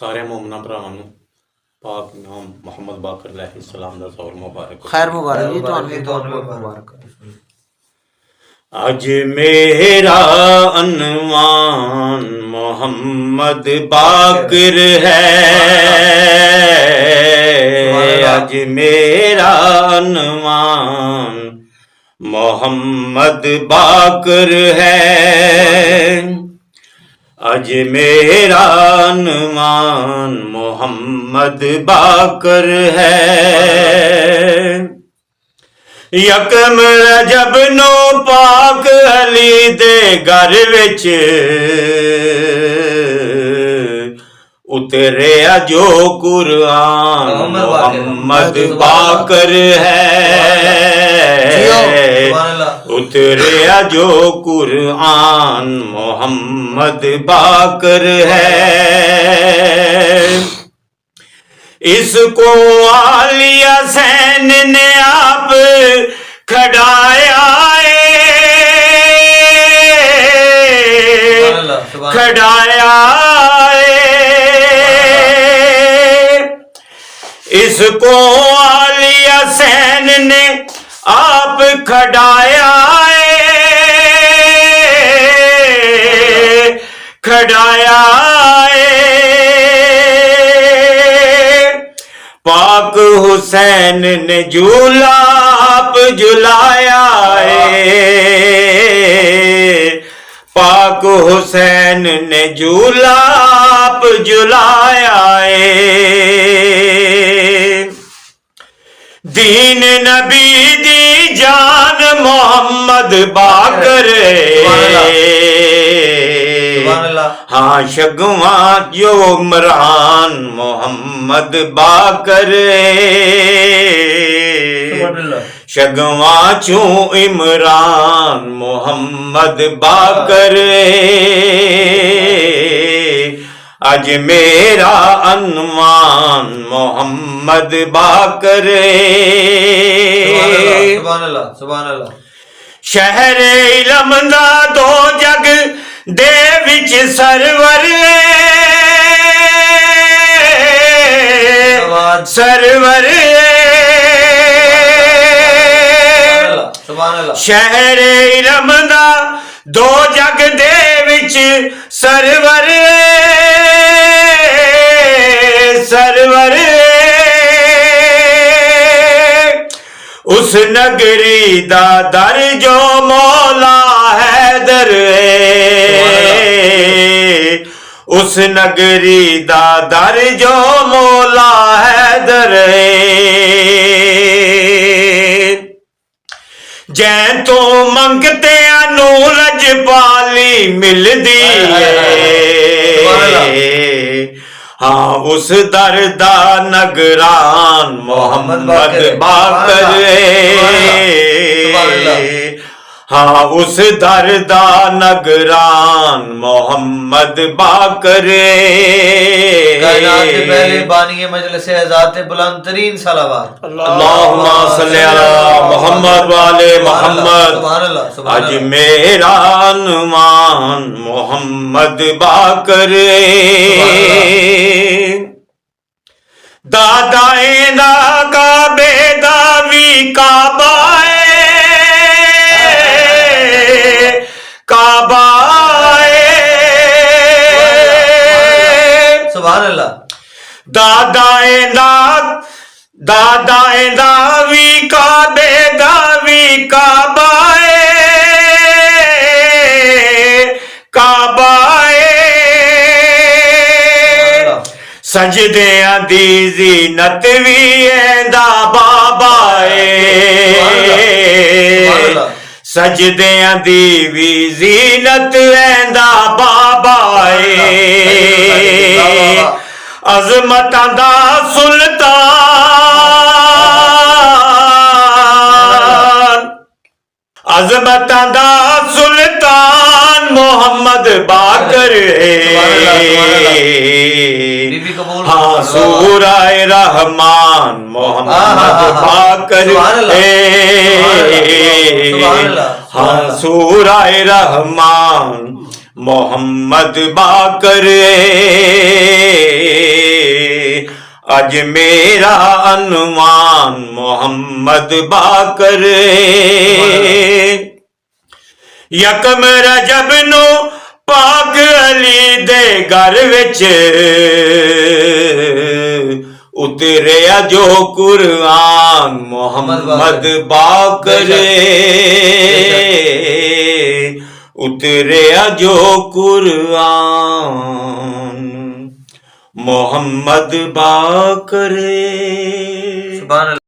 सारे मोमना भरावां नूं पाक नाम मुहम्मद बाकर अलैहिस्सलाम दा सौर मुबारक। खैर मुबारक जी, तुहानूं मुबारक। अज मेरा अनवान मोहम्मद बाकर है, अज मेरा अनवान मोहम्मद बाकर है, अज मेरा अनवान मोहम्मद बाकर है। यकम रजब नो पाक अली दे घर विच उतरिया जो कुरान मोहम्मद बाकर है, उतरिया जो कुरान मोहम्मद बाकर है। इसको आलिया सैन ने आप खड़ाया खड़ाया, इसको आलिया सैन ने आप खड़ाया खड़ाया, पाक हुसैन ने झूला आप झुलाया पाक हुसैन ने झूला आप झुलाया दीन नबी दी जान मोहम्मद बाकर, हाँ शगवा जो इमरान मोहम्मद बाकर, शगवा चू इमरान मोहम्मद बाकर, अज मेरा अनवान मोहम्मद बाकर। सुभान अल्लाह सुभान अल्लाह। शहर इलम दा दो जग दे विच सरवर सरवर, शहर इलम दा दो जग दे विच सरवर सरवर, उस नगरी दा दर जो मौला हैदर, उस नगरी दा दर जो मौला हैदर, जैन तो मंगते अनु लजपाली मिलदी है, हाँ उस दर दा नगरान मोहम्मद बाकर, हाँ उस दर दा नगरान मोहम्मद बाकर, कायनात के पहले बानी मजलिस आज़ाद बुलंद तरीन सलावत अल्लाहुम्मा सल्ली अला मोहम्मद वाले मोहम्मद। आज मेरा अनवान मोहम्मद बाकर, दादाए दा काबे दा वी काबा काबा, सुभान अल्लाह। दादाए दा वी काबे दा वी काबा काबा, सजदियां दी ज़ीनत वी ऐंदा बाबा, सजदियां दी वी ज़ीनत ऐंदा बाबा, अज़मतां दा सुल्तान, अज़मतां दा सुल्तान मोहम्मद बाकर, हाँ सूराए रहमान मोहम्मद बाकर, हाँ सूराए रहमान मोहम्मद बाकर। अज मेरा अनुमान मोहम्मद बाकर यकम रजब नु पाक अली दे घर विच उतरिया जो कुरान मोहम्मद बाकर उतरिया जो कुरान मोहम्मद बाकर। सुभान